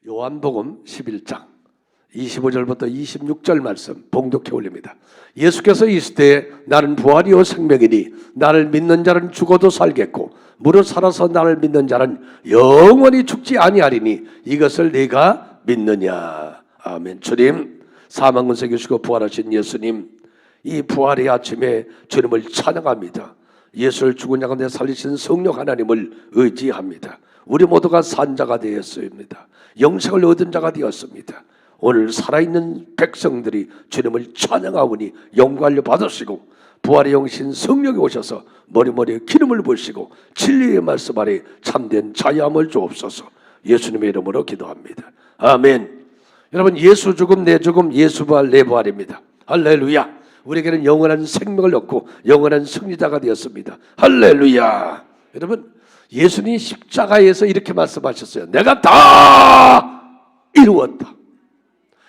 요한복음 11장 25절부터 26절 말씀 봉독해 올립니다. 예수께서 이 시대에 나는 부활이요 생명이니 나를 믿는 자는 죽어도 살겠고 무릇 살아서 나를 믿는 자는 영원히 죽지 아니하리니 이것을 네가 믿느냐. 아멘. 주님, 사망 권세 이기시고 부활하신 예수님, 이 부활의 아침에 주님을 찬양합니다. 예수를 죽은 자 가운데 살리신 성령 하나님을 의지합니다. 우리 모두가 산 자가 되었습니다. 영생을 얻은 자가 되었습니다. 오늘 살아있는 백성들이 주님을 찬양하오니 영광을 받으시고 부활의 영신 성령이 오셔서 머리머리에 기름을 부으시고 진리의 말씀 아래 참된 자유함을 주옵소서. 예수님의 이름으로 기도합니다. 아멘. 여러분, 예수 죽음 내 죽음 예수 부활 내 부활입니다. 할렐루야. 우리에게는 영원한 생명을 얻고 영원한 승리자가 되었습니다. 할렐루야. 여러분, 예수님이 십자가에서 이렇게 말씀하셨어요. 내가 다 이루었다.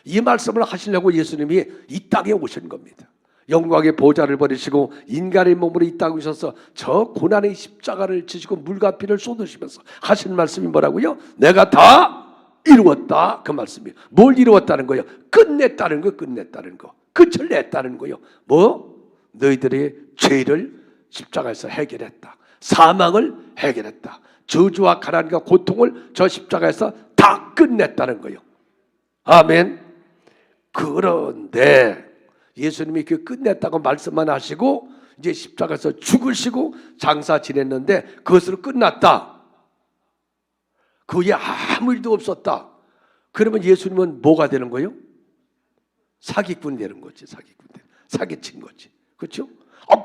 이 말씀을 하시려고 예수님이 이 땅에 오신 겁니다. 영광의 보좌를 버리시고 인간의 몸으로 이 땅에 오셔서 저 고난의 십자가를 지시고 물과 피를 쏟으시면서 하신 말씀이 뭐라고요? 내가 다 이루었다. 그 말씀이에요. 뭘 이루었다는 거예요? 끝냈다는 거, 끝냈다는 거. 끝을 냈다는 거예요. 뭐? 너희들의 죄를 십자가에서 해결했다. 사망을 해결했다. 저주와 가난과 고통을 저 십자가에서 다 끝냈다는 거예요. 아멘. 그런데 예수님이 그 끝냈다고 말씀만 하시고 이제 십자가에서 죽으시고 장사 지냈는데 그것으로 끝났다. 그 후에 아무 일도 없었다. 그러면 예수님은 뭐가 되는 거예요? 사기꾼 되는 거지. 사기친 거지. 그렇죠?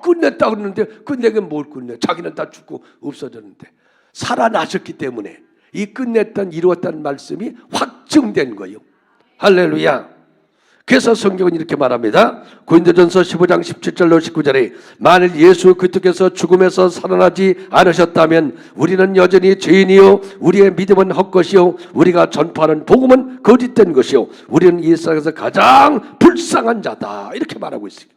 끝냈다 그러는데 끝내게 뭘 끝내? 자기는 다 죽고 없어졌는데 살아나셨기 때문에 이 끝냈던 이루었다는 말씀이 확증된 거예요. 할렐루야. 그래서 성경은 이렇게 말합니다. 고린도전서 15장 17절로 19절에 만일 예수 그리스도께서 죽음에서 살아나지 않으셨다면 우리는 여전히 죄인이요 우리의 믿음은 헛것이요 우리가 전파하는 복음은 거짓된 것이요 우리는 이 세상에서 가장 불쌍한 자다. 이렇게 말하고 있어요.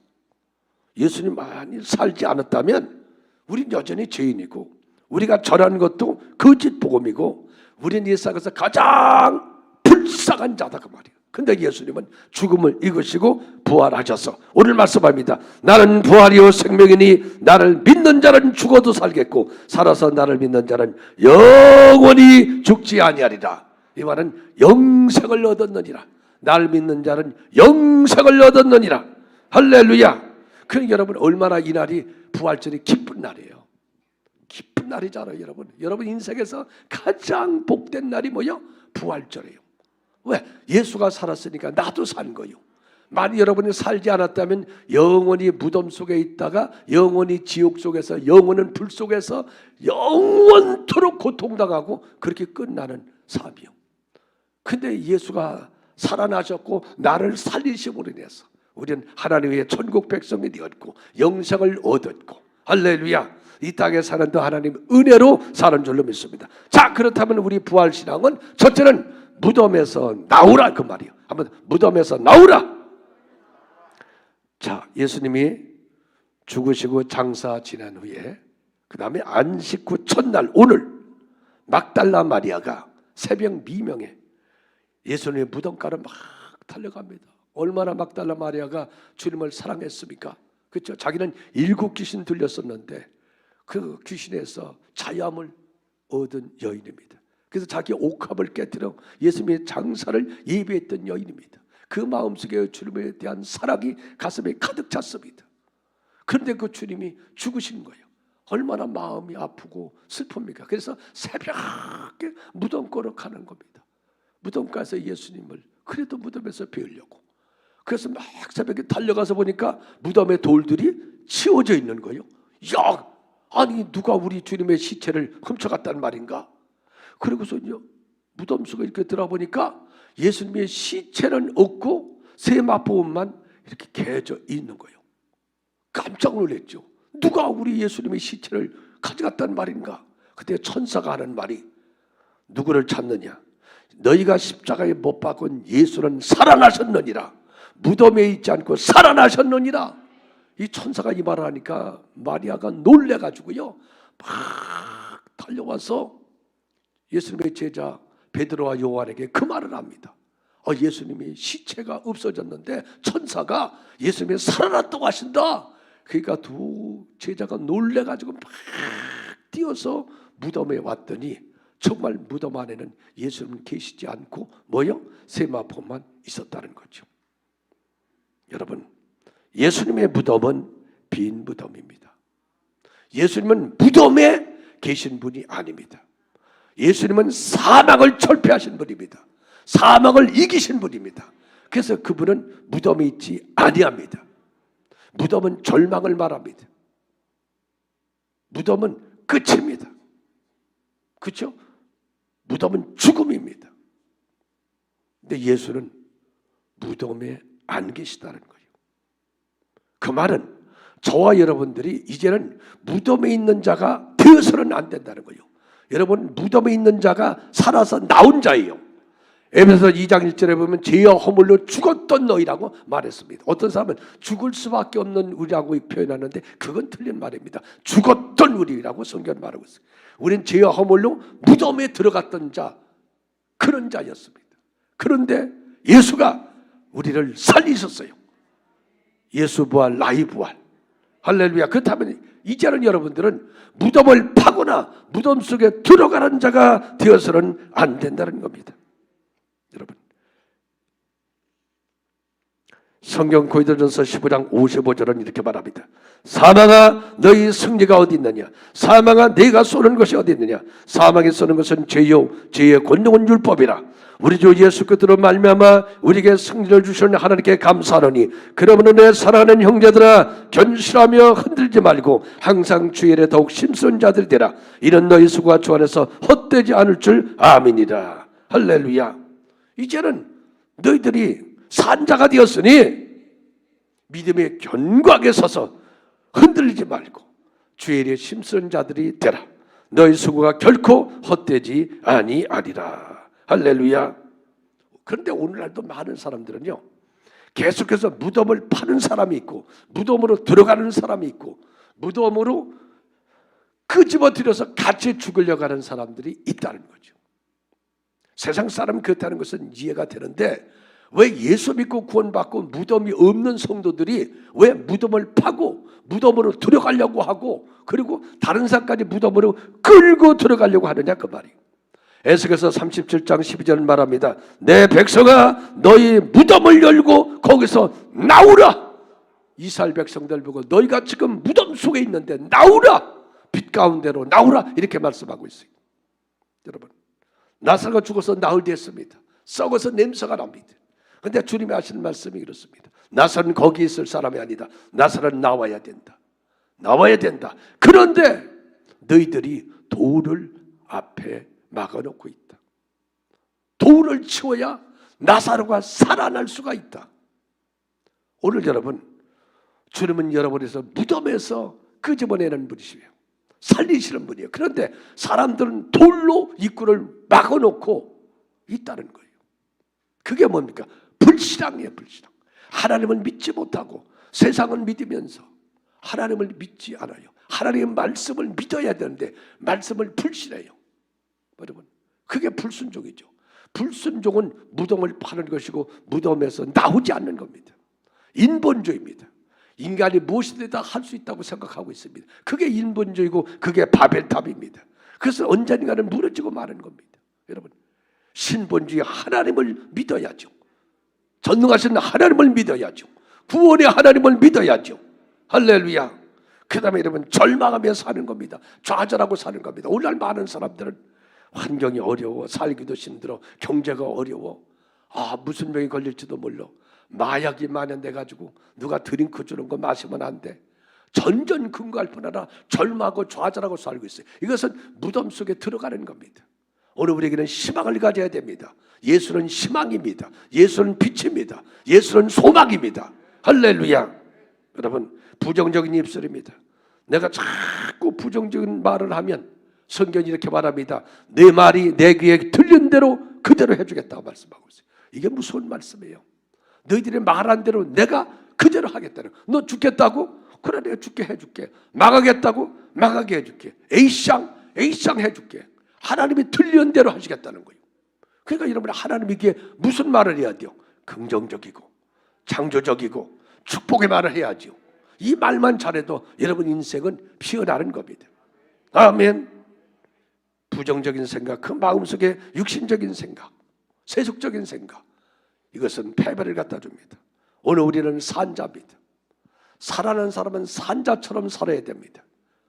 예수님 만일 살지 않았다면 우리는 여전히 죄인이고 우리가 전하는 것도 거짓 복음이고 우리는 이 세상에서 가장 불쌍한 자다 그 말이에요. 근데 예수님은 죽음을 이기시고 부활하셔서 오늘 말씀합니다. 나는 부활이요 생명이니 나를 믿는 자는 죽어도 살겠고 살아서 나를 믿는 자는 영원히 죽지 아니하리라. 이 말은 영생을 얻었느니라. 나를 믿는 자는 영생을 얻었느니라. 할렐루야. 그러니까 여러분 얼마나 이 날이 부활절이 기쁜 날이에요. 기쁜 날이잖아요. 여러분 인생에서 가장 복된 날이 뭐예요? 부활절이에요. 왜? 예수가 살았으니까 나도 산 거예요. 만약 여러분이 살지 않았다면 영원히 무덤 속에 있다가 영원히 지옥 속에서 영원한 불 속에서 영원토록 고통당하고 그렇게 끝나는 삶이요. 근데 예수가 살아나셨고 나를 살리심으로 인해서 우리는 하나님의 천국 백성이 되었고 영생을 얻었고 할렐루야. 이 땅에 사는 더 하나님 은혜로 사는 줄로 믿습니다. 자, 그렇다면 우리 부활신앙은 첫째는 무덤에서 나오라 그 말이에요. 한번 무덤에서 나오라. 자, 예수님이 죽으시고 장사 지난 후에 그 다음에 안식 후 첫날 오늘 막달라 마리아가 새벽 미명에 예수님의 무덤가를 막 달려갑니다. 얼마나 막달라 마리아가 주님을 사랑했습니까? 그렇죠? 자기는 7 귀신 들렸었는데 그 귀신에서 자유함을 얻은 여인입니다. 그래서 자기 옥합을 깨뜨려 예수님의 장사를 예비했던 여인입니다. 그 마음속에 주님에 대한 사랑이 가슴에 가득 찼습니다. 그런데 그 주님이 죽으신 거예요. 얼마나 마음이 아프고 슬픕니까? 그래서 새벽에 무덤가로 가는 겁니다. 무덤가에서 예수님을 그래도 무덤에서 배우려고. 그래서 막 새벽에 달려가서 보니까 무덤에 돌들이 치워져 있는 거예요. 야, 아니 누가 우리 주님의 시체를 훔쳐갔단 말인가? 그리고서요 무덤 속에 이렇게 들어보니까 예수님의 시체는 없고 세마포만 이렇게 개져 있는 거예요. 깜짝 놀랐죠. 누가 우리 예수님의 시체를 가져갔단 말인가? 그때 천사가 하는 말이 누구를 찾느냐? 너희가 십자가에 못 박은 예수는 살아나셨느니라. 무덤에 있지 않고 살아나셨느니라. 이 천사가 이 말을 하니까 마리아가 놀래가지고요 막 달려와서 예수님의 제자 베드로와 요한에게 그 말을 합니다. 예수님이 시체가 없어졌는데 천사가 예수님이 살아났다고 하신다. 그러니까 두 제자가 놀래가지고 막 뛰어서 무덤에 왔더니 정말 무덤 안에는 예수님은 계시지 않고 세마포만 있었다는 거죠. 여러분, 예수님의 무덤은 빈 무덤입니다. 예수님은 무덤에 계신 분이 아닙니다. 예수님은 사망을 철폐하신 분입니다. 사망을 이기신 분입니다. 그래서 그분은 무덤에 있지 아니합니다. 무덤은 절망을 말합니다. 무덤은 끝입니다. 그렇죠? 무덤은 죽음입니다. 근데 예수는 무덤에 안 계시다는 거예요. 그 말은 저와 여러분들이 이제는 무덤에 있는 자가 되어서는 안 된다는 거예요. 여러분, 무덤에 있는 자가 살아서 나온 자예요. 에베소서 2장 1절에 보면 죄와 허물로 죽었던 너희라고 말했습니다. 어떤 사람은 죽을 수밖에 없는 우리라고 표현하는데 그건 틀린 말입니다. 죽었던 우리라고 성경은 말하고 있어요. 우리는 죄와 허물로 무덤에 들어갔던 자, 그런 자였습니다. 그런데 예수가 우리를 살리셨어요. 예수 부활, 나의 부활. 할렐루야. 그렇다면 이제는 여러분들은 무덤을 파거나 무덤 속에 들어가는 자가 되어서는 안 된다는 겁니다. 여러분, 성경 고린도전서 15장 55절은 이렇게 말합니다. 사망아, 너희 승리가 어디 있느냐? 사망아, 네가 쏘는 것이 어디 있느냐? 사망이 쏘는 것은 죄요, 죄의 권능은 율법이라. 우리 주 예수 그리스도로 말미암아 우리에게 승리를 주시는 하나님께 감사하노니, 그러므로 내 사랑하는 형제들아, 견실하며 흔들지 말고 항상 주의 일에 더욱 힘쓰는 자들이 되라. 이는 너희 수고가 주 안에서 헛되지 않을 줄 아미니라. 할렐루야. 이제는 너희들이 산자가 되었으니 믿음의 견고하게 서서 흔들리지 말고 주의 일에 힘쓰는 자들이 되라. 너희 수고가 결코 헛되지 아니하리라. 할렐루야. 그런데 오늘날도 많은 사람들은요, 계속해서 무덤을 파는 사람이 있고 무덤으로 들어가는 사람이 있고 무덤으로 끄집어들여서 같이 죽으려고 하는 사람들이 있다는 거죠. 세상 사람은 그렇다는 것은 이해가 되는데 왜 예수 믿고 구원받고 무덤이 없는 성도들이 왜 무덤을 파고 무덤으로 들어가려고 하고 그리고 다른 사람까지 무덤으로 끌고 들어가려고 하느냐, 그 말이에요. 에스겔서 37장 12절은 말합니다. 내 백성아, 너희 무덤을 열고 거기서 나오라. 이스라엘 백성들 보고 너희가 지금 무덤 속에 있는데 나오라, 빛 가운데로 나오라, 이렇게 말씀하고 있어요. 여러분, 나사로가 죽어서 나흘 됐습니다. 썩어서 냄새가 납니다. 그런데 주님이 하시는 말씀이 이렇습니다. 나사로는 거기 있을 사람이 아니다. 나사로는 나와야 된다. 나와야 된다. 그런데 너희들이 돌을 앞에 막아놓고 있다. 돌을 치워야 나사로가 살아날 수가 있다. 오늘 여러분, 주님은 여러분에서 무덤에서 끄집어내는 분이시에요. 살리시는 분이에요. 그런데 사람들은 돌로 입구를 막아놓고 있다는 거예요. 그게 뭡니까? 불신앙이에요. 불신앙. 하나님을 믿지 못하고 세상을 믿으면서 하나님을 믿지 않아요. 하나님의 말씀을 믿어야 되는데 말씀을 불신해요. 여러분, 그게 불순종이죠. 불순종은 무덤을 파는 것이고 무덤에서 나오지 않는 겁니다. 인본주의입니다. 인간이 무엇이든 다 할 수 있다고 생각하고 있습니다. 그게 인본주의고 그게 바벨탑입니다. 그래서 언젠가는 무너지고 마는 겁니다. 여러분, 신본주의 하나님을 믿어야죠. 전능하신 하나님을 믿어야죠. 구원의 하나님을 믿어야죠. 할렐루야. 그 다음에 여러분, 절망하며 사는 겁니다. 좌절하고 사는 겁니다. 오늘날 많은 사람들은 환경이 어려워, 살기도 힘들어, 경제가 어려워, 무슨 병이 걸릴지도 몰라, 마약이 만연돼가지고 누가 드링크 주는 거 마시면 안 돼, 전전긍긍할 뿐 아니라 절망하고 좌절하고 살고 있어요. 이것은 무덤 속에 들어가는 겁니다. 오늘 우리에게는 희망을 가져야 됩니다. 예수는 희망입니다. 예수는 빛입니다. 예수는 소망입니다. 할렐루야. 여러분, 부정적인 입술입니다. 내가 자꾸 부정적인 말을 하면 성경이 이렇게 말합니다. 내 말이 내 귀에 들린 대로 그대로 해주겠다고 말씀하고 있어요. 이게 무서운 말씀이에요. 너희들이 말한 대로 내가 그대로 하겠다는 거예요. 너 죽겠다고? 그래, 내가 죽게 해줄게. 막하겠다고? 막하게 해줄게. A쌍 해줄게. 하나님이 들린 대로 하시겠다는 거예요. 그러니까 여러분, 하나님에게 무슨 말을 해야 돼요? 긍정적이고 창조적이고 축복의 말을 해야죠. 이 말만 잘해도 여러분 인생은 피어나는 겁니다. 아멘. 부정적인 생각, 그 마음속에 육신적인 생각, 세속적인 생각, 이것은 패배를 갖다 줍니다. 오늘 우리는 산자입니다. 살아가는 사람은 산자처럼 살아야 됩니다.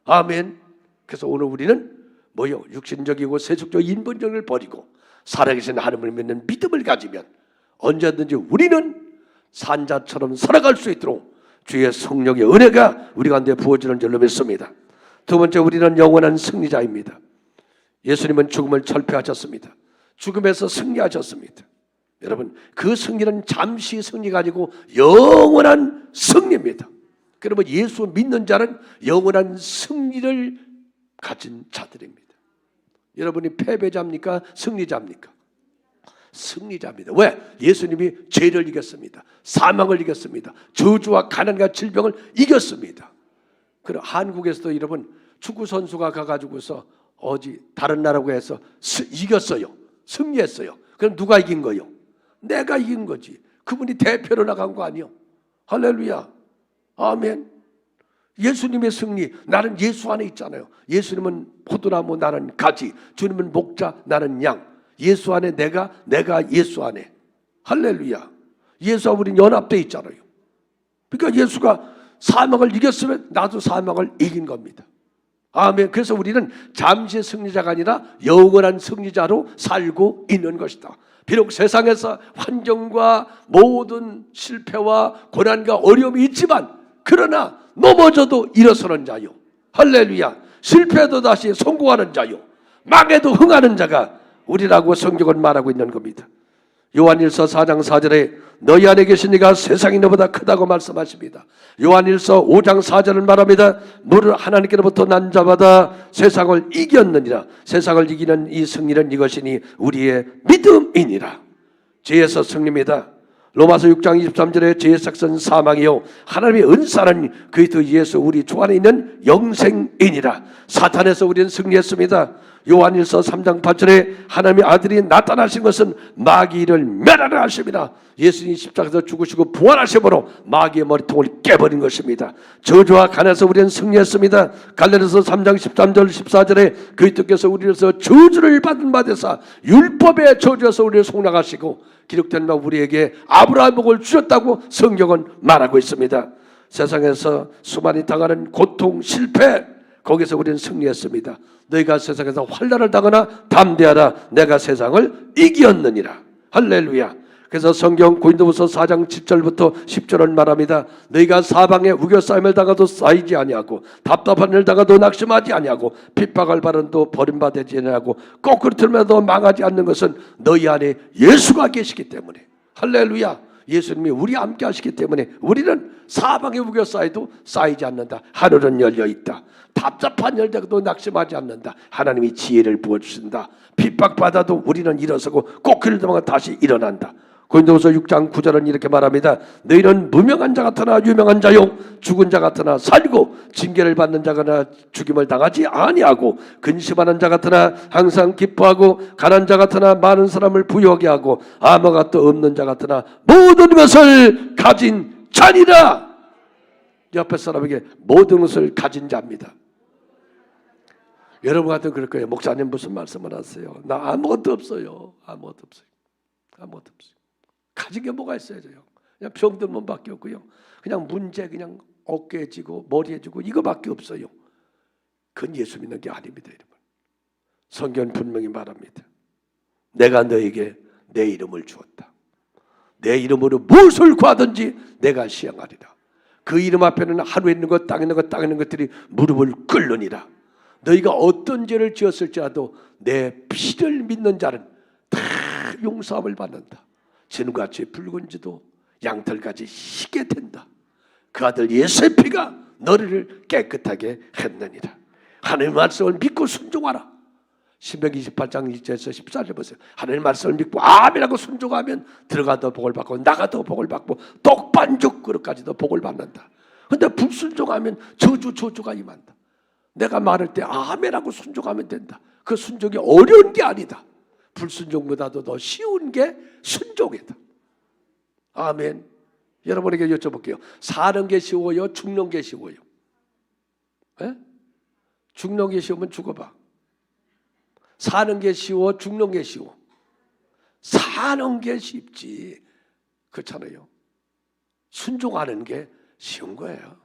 아멘. 그래서 오늘 우리는 뭐요? 육신적이고 세속적 인본적을 버리고 살아계신 하나님을 믿는 믿음을 가지면 언제든지 우리는 산자처럼 살아갈 수 있도록 주의 성령의 은혜가 우리 가운데 부어지는 줄로 믿습니다. 두 번째, 우리는 영원한 승리자입니다. 예수님은 죽음을 철폐하셨습니다. 죽음에서 승리하셨습니다. 여러분, 그 승리는 잠시 승리가 아니고 영원한 승리입니다. 그러면 예수 믿는 자는 영원한 승리를 가진 자들입니다. 여러분이 패배자입니까? 승리자입니까? 승리자입니다. 왜? 예수님이 죄를 이겼습니다. 사망을 이겼습니다. 저주와 가난과 질병을 이겼습니다. 그럼 한국에서도 여러분, 축구 선수가 가가지고서 어디 다른 나라고 해서 이겼어요. 승리했어요. 그럼 누가 이긴 거요? 내가 이긴 거지. 그분이 대표로 나간 거 아니요? 할렐루야. 아멘. 예수님의 승리, 나는 예수 안에 있잖아요. 예수님은 포도나무, 나는 가지. 주님은 목자, 나는 양. 예수 안에 내가 예수 안에. 할렐루야. 예수와 우리는 연합되어 있잖아요. 그러니까 예수가 사망을 이겼으면 나도 사망을 이긴 겁니다. 아멘. 그래서 우리는 잠시의 승리자가 아니라 영원한 승리자로 살고 있는 것이다. 비록 세상에서 환경과 모든 실패와 고난과 어려움이 있지만, 그러나 넘어져도 일어서는 자요. 할렐루야. 실패해도 다시 성공하는 자요. 망해도 흥하는 자가 우리라고 성경은 말하고 있는 겁니다. 요한일서 4장 4절에 너희 안에 계신 이가 세상이 너보다 크다고 말씀하십니다. 요한일서 5장 4절을 말합니다. 너를 하나님께로부터 난 자마다 세상을 이겼느니라. 세상을 이기는 이 승리는 이것이니 우리의 믿음이니라. 죄에서 승리입니다. 로마서 6장 23절에 죄의 삭은 사망이요 하나님의 은사는 그리스도 예수 우리 주 안에 있는 영생이니라. 사탄에서 우리는 승리했습니다. 요한일서 3장 8절에 하나님의 아들이 나타나신 것은 마귀를 멸하라 하십니다. 예수님이 십자가에서 죽으시고 부활하심으로 마귀의 머리통을 깨버린 것입니다. 저주와 가난에서 우리는 승리했습니다. 갈라디아서 3장 13절 14절에 그리스도께서 우리로서 저주를 받은 바 되사 율법의 저주에서 우리를 속량하시고 기록된 바 우리에게 아브라함 복을 주셨다고 성경은 말하고 있습니다. 세상에서 수많이 당하는 고통, 실패, 거기서 우리는 승리했습니다. 너희가 세상에서 환난을 당하나 담대하라. 내가 세상을 이겼느니라. 할렐루야. 그래서 성경 고린도후서 4장 7절부터 10절은 말합니다. 너희가 사방에 우겨싸임을 당하도 쌓이지 아니하고 답답한 일 당하도 낙심하지 아니하고 핍박을 받아도 버림받지 아니하고 거꾸로 들면도 망하지 않는 것은 너희 안에 예수가 계시기 때문에. 할렐루야. 예수님이 우리 함께 하시기 때문에 우리는 사방에 우겨싸여도 쌓이지 않는다. 하늘은 열려있다. 답답한 일들도 낙심하지 않는다. 하나님이 지혜를 부어주신다. 핍박받아도 우리는 일어서고 꼬기를 들면 다시 일어난다. 고린도후서 6장 9절은 이렇게 말합니다. 너희는 무명한 자 같으나 유명한 자요 죽은 자 같으나 살고 징계를 받는 자거나 죽임을 당하지 아니하고 근심하는 자 같으나 항상 기뻐하고 가난한 자 같으나 많은 사람을 부유하게 하고 아무 것도 없는 자 같으나 모든 것을 가진 자니라. 옆에 사람에게 모든 것을 가진 자입니다. 여러분 같은 그럴 거예요. 목사님 무슨 말씀을 하세요? 나 아무것도 없어요. 아무것도 없어요. 아무것도 없어요. 가진 게 뭐가 있어요? 그냥 병들면 밖에 없고요. 그냥 문제 그냥 어깨에 지고 머리에 지고 이거밖에 없어요. 그건 예수 믿는 게 아닙니다. 여러분. 성경은 분명히 말합니다. 내가 너에게 내 이름을 주었다. 내 이름으로 무엇을 구하든지 내가 시행하리라. 그 이름 앞에는 하늘에 있는 것 땅에 있는 것 땅에 있는 것들이 무릎을 꿇느니라. 너희가 어떤 죄를 지었을지라도 내 피를 믿는 자는 다 용서함을 받는다. 진같이 붉은 지도 양털같이 희게 된다. 그 아들 예수의 피가 너희를 깨끗하게 했느니라. 하나님의 말씀을 믿고 순종하라. 신명기 28장 1절에서 14절 보세요. 하나님의 말씀을 믿고 아멘하고 순종하면 들어가도 복을 받고 나가도 복을 받고 떡반죽 그릇까지도 복을 받는다. 그런데 불순종하면 저주가 임한다. 내가 말할 때 아멘하고 순종하면 된다. 그 순종이 어려운 게 아니다. 불순종보다도 더 쉬운 게 순종이다. 아멘. 여러분에게 여쭤볼게요. 사는 게 쉬워요? 죽는 게 쉬워요? 에? 죽는 게 쉬우면 죽어봐. 사는 게 쉬워? 죽는 게 쉬워? 사는 게 쉽지. 그렇잖아요. 순종하는 게 쉬운 거예요.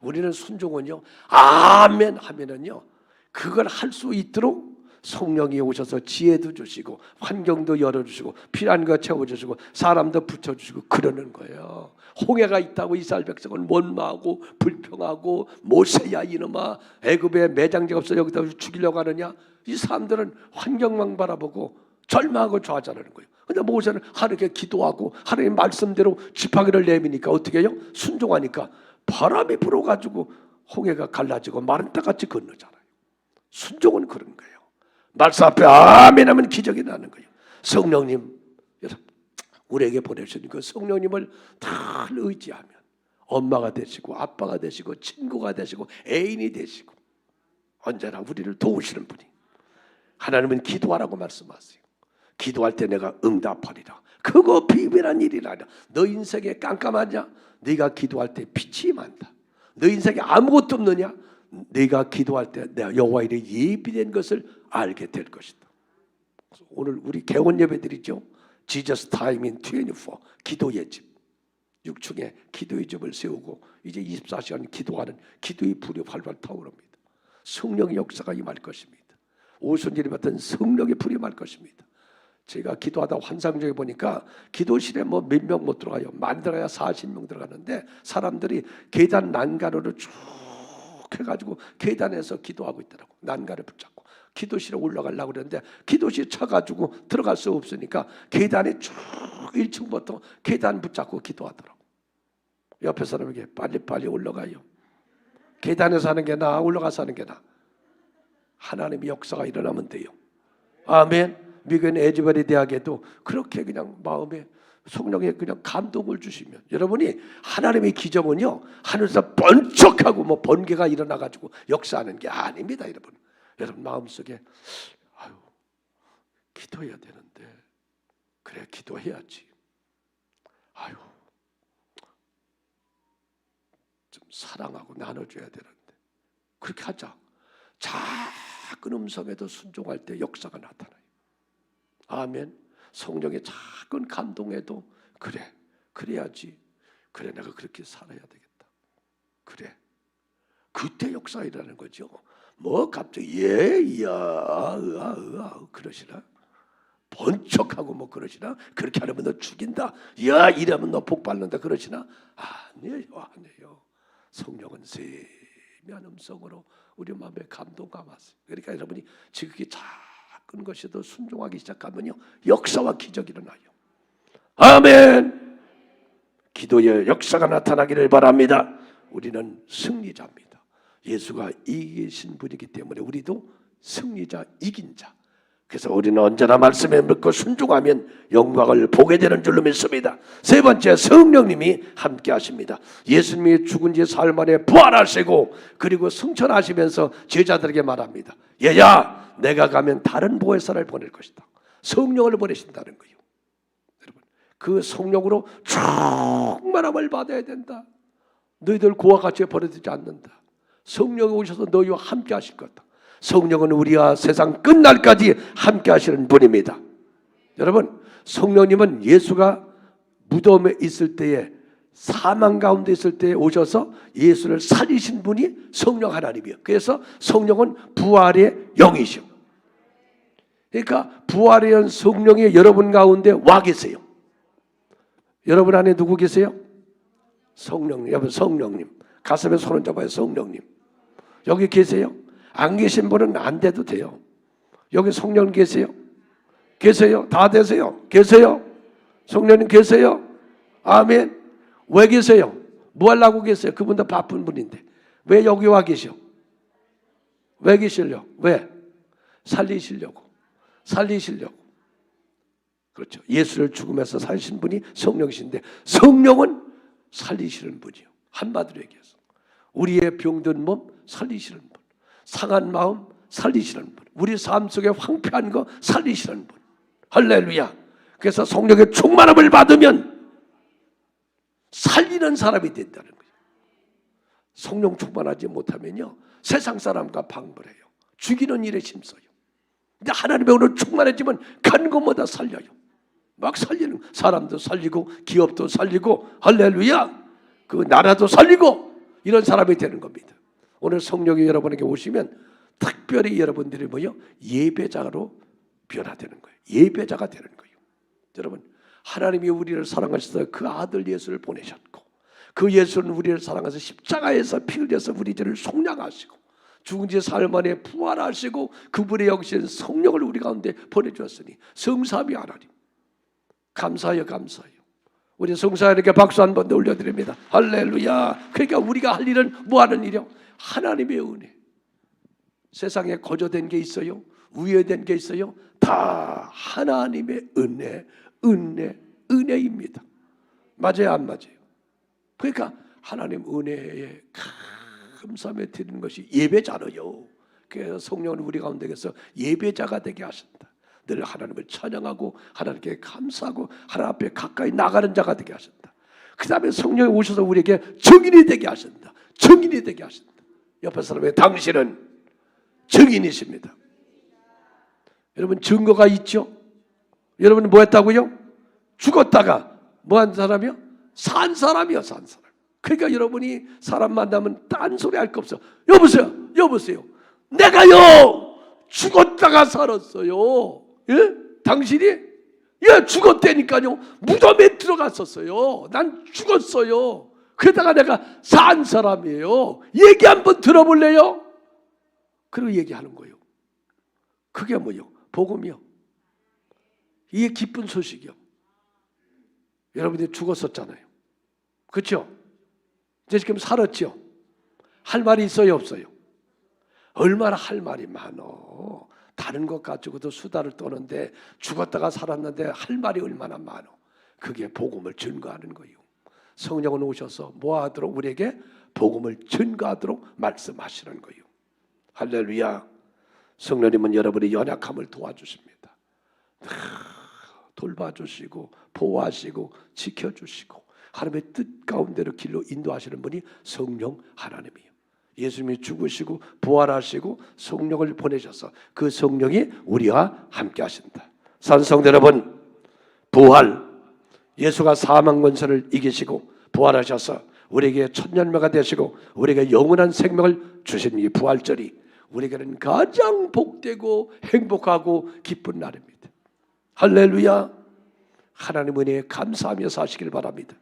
우리는 순종은요, 아멘 하면은요, 그걸 할 수 있도록 성령이 오셔서 지혜도 주시고 환경도 열어주시고 필요한 거 채워주시고 사람도 붙여주시고 그러는 거예요. 홍해가 있다고 이스라엘 백성은 원망하고 불평하고 모세야 이놈아 애굽에 매장지가 없어 여기다 죽이려고 하느냐. 이 사람들은 환경만 바라보고 절망하고 좌절하는 거예요. 근데 모세는 하나님께 기도하고 하나님 말씀대로 지팡이를 내미니까 어떻게 해요? 순종하니까 바람이 불어가지고 홍해가 갈라지고 마른 땅같이 건너잖아요. 순종은 그런 거예요. 말씀 앞에 아멘 하면 기적이 나는 거예요. 성령님, 여러분, 우리에게 보내주신 그 성령님을 다 의지하면 엄마가 되시고 아빠가 되시고 친구가 되시고 애인이 되시고 언제나 우리를 도우시는 분이. 하나님은 기도하라고 말씀하세요. 기도할 때 내가 응답하리라. 그거 비밀한 일이라. 너 인생에 깜깜하냐? 네가 기도할 때 빛이 많다. 너 인생에 아무것도 없느냐? 네가 기도할 때 내가 여호와 이름에 예비된 것을 알게 될 것이다. 오늘 우리 개원 예배드리죠. Jesus Time in 24 기도의 집. 6층에 기도의 집을 세우고 이제 24시간 기도하는 기도의 불이 활발 타오릅니다. 성령의 역사가 임할 것입니다. 오순절이 같은 성령의 불이 임할 것입니다. 제가 기도하다 환상 중에 보니까 기도실에 뭐 몇 명 못 들어가요. 많이 들어가야 40명 들어가는데 사람들이 계단 난간으로 쭉 해가지고 계단에서 기도하고 있더라고. 난간을 붙잡고 기도실에 올라가려고 그러는데 기도실 쳐가지고 들어갈 수 없으니까 계단에 쭉 1층부터 계단 붙잡고 기도하더라고. 옆에 사람에게 빨리빨리 올라가요. 계단에서 하는 게 나아 올라가서 하는 게 나아. 하나님의 역사가 일어나면 돼요. 아멘. 미국의 에즈베리 대학에도 그렇게 그냥 마음에 성령의 그냥 감동을 주시면 여러분이 하나님의 기적은요 하늘에서 번쩍하고 뭐 번개가 일어나가지고 역사하는 게 아닙니다. 여러분 마음속에 아유 기도해야 되는데 그래 기도해야지. 아유 좀 사랑하고 나눠줘야 되는데 그렇게 하자. 작은 음성에도 순종할 때 역사가 나타나요. 아멘. 성령의 작은 감동에도 그래 그래야지. 그래 내가 그렇게 살아야 되겠다. 그래 그때 역사가 일어나는 거죠. 뭐 갑자기 그러시나 번쩍하고 뭐 그러시나 그렇게 하려면 너 죽인다. 야 이러면 너 복 받는다 그러시나 아니에요. 성령은 세미한 음성으로 우리 마음에 감동감 왔어요. 그러니까 여러분이 지극히 작은 것에도 순종하기 시작하면요 역사와 기적이 일어나요. 아멘. 기도의 역사가 나타나기를 바랍니다. 우리는 승리자입니다. 예수가 이기신 분이기 때문에 우리도 승리자, 이긴 자. 그래서 우리는 언제나 말씀에 묻고 순종하면 영광을 보게 되는 줄로 믿습니다. 세 번째, 성령님이 함께 하십니다. 예수님이 죽은 지 사흘 만에 부활하시고 그리고 승천하시면서 제자들에게 말합니다. 얘야 내가 가면 다른 보혜사를 보낼 것이다. 성령을 보내신다는 거예요. 여러분 그 성령으로 충만함을 받아야 된다. 너희들 고와 같이 버려지지 않는다. 성령이 오셔서 너희와 함께 하실 거다. 성령은 우리와 세상 끝날까지 함께 하시는 분입니다. 여러분 성령님은 예수가 무덤에 있을 때에 사망 가운데 있을 때에 오셔서 예수를 살리신 분이 성령 하나님이에요. 그래서 성령은 부활의 영이시오. 그러니까 부활의 영 성령이 여러분 가운데 와 계세요. 여러분 안에 누구 계세요? 성령님. 여러분 성령님 가슴에 손을 잡아요. 성령님 여기 계세요? 안 계신 분은 안 돼도 돼요. 여기 성령 계세요? 계세요? 다 되세요? 계세요? 성령님 계세요? 아멘. 왜 계세요? 뭐 하려고 계세요? 그분도 바쁜 분인데 왜 여기 와 계셔? 왜 계시려고? 왜? 살리시려고. 그렇죠. 예수를 죽음에서 살리신 분이 성령이신데 성령은 살리시는 분이요. 한마디로 얘기해서 우리의 병든 몸 살리시는 분, 상한 마음 살리시는 분, 우리 삶 속에 황폐한 거 살리시는 분. 할렐루야. 그래서 성령의 충만함을 받으면 살리는 사람이 된다는 거예요. 성령 충만하지 못하면요, 세상 사람과 방불해요. 죽이는 일에 힘써요. 근데 하나님의 은혜로 충만해지면 간 것마다 살려요. 막 살리는, 사람도 살리고 기업도 살리고, 할렐루야, 그 나라도 살리고, 이런 사람이 되는 겁니다. 오늘 성령이 여러분에게 오시면 특별히 여러분들이 뭐요? 예배자로 변화되는 거예요. 예배자가 되는 거예요. 여러분, 하나님이 우리를 사랑하셔서 그 아들 예수를 보내셨고, 그 예수는 우리를 사랑해서 십자가에서 피 흘려서 우리들을 속량하시고, 죽은 지 사흘 만에 부활하시고, 그분의 영신 성령을 우리 가운데 보내주었으니 성삼위 하나님, 감사해요. 감사해요. 우리 성사님께 박수 한 번 더 올려드립니다. 할렐루야. 그러니까 우리가 할 일은 뭐 하는 일이요? 하나님의 은혜. 세상에 거저된 게 있어요? 우회된 게 있어요? 다 하나님의 은혜입니다. 맞아요, 안 맞아요? 그러니까 하나님 은혜에 감사함에 드리는 것이 예배자로요. 그래서 성령은 우리 가운데서 예배자가 되게 하신다. 늘 하나님을 찬양하고 하나님께 감사하고 하나님 앞에 가까이 나가는 자가 되게 하신다. 그 다음에 성령이 오셔서 우리에게 증인이 되게 하신다. 증인이 되게 하신다. 옆에 사람의 당신은 증인이십니다. 여러분, 증거가 있죠? 여러분 뭐 했다고요? 죽었다가 뭐 한 사람이요? 산 사람이요. 산 사람. 그러니까 여러분이 사람 만나면 딴소리 할 거 없어. 여보세요. 내가요 죽었다가 살았어요. 예? 당신이? 예, 죽었다니까요. 무덤에 들어갔었어요. 난 죽었어요. 그러다가 내가 산 사람이에요. 얘기 한번 들어볼래요? 그리고 얘기하는 거예요. 그게 뭐요? 복음이요. 이게 기쁜 소식이요. 여러분들이 죽었었잖아요. 그렇죠? 이제 지금 살았죠? 할 말이 있어요, 없어요? 얼마나 할 말이 많어. 다른 것 가지고도 수다를 떠는데 죽었다가 살았는데 할 말이 얼마나 많어. 그게 복음을 증거하는 거예요. 성령은 오셔서 뭐 하도록 우리에게 복음을 증거하도록 말씀하시는 거예요. 할렐루야. 성령님은 여러분의 연약함을 도와주십니다. 돌봐주시고 보호하시고 지켜주시고 하나님의 뜻 가운데로 길로 인도하시는 분이 성령 하나님이에요. 예수님이 죽으시고 부활하시고 성령을 보내셔서 그 성령이 우리와 함께 하신다. 산성도 여러분, 부활, 예수가 사망 권세를 이기시고 부활하셔서 우리에게 천년매가 되시고 우리에게 영원한 생명을 주신 이 부활절이 우리에게는 가장 복되고 행복하고 기쁜 날입니다. 할렐루야. 하나님 은혜에 감사하며 사시길 바랍니다.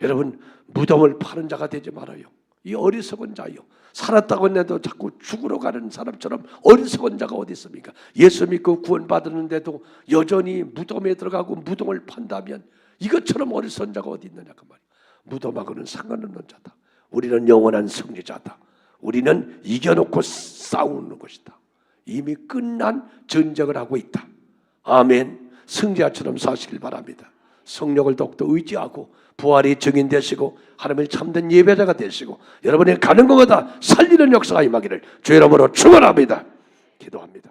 여러분, 무덤을 파는 자가 되지 말아요. 이 어리석은 자요. 살았다고 해도 자꾸 죽으러 가는 사람처럼 어리석은 자가 어디 있습니까? 예수 믿고 구원받았는데도 여전히 무덤에 들어가고 무덤을 판다면 이것처럼 어리석은 자가 어디 있느냐 그 말이에요. 무덤하고는 상관없는 자다. 우리는 영원한 승리자다. 우리는 이겨놓고 싸우는 것이다. 이미 끝난 전쟁을 하고 있다. 아멘. 승자처럼 사시길 바랍니다. 성령을 더욱더 의지하고 부활이 증인되시고 하나님의 참된 예배자가 되시고 여러분이 가는 곳마다 살리는 역사가 임하기를 주의 이름으로 축원합니다. 기도합니다.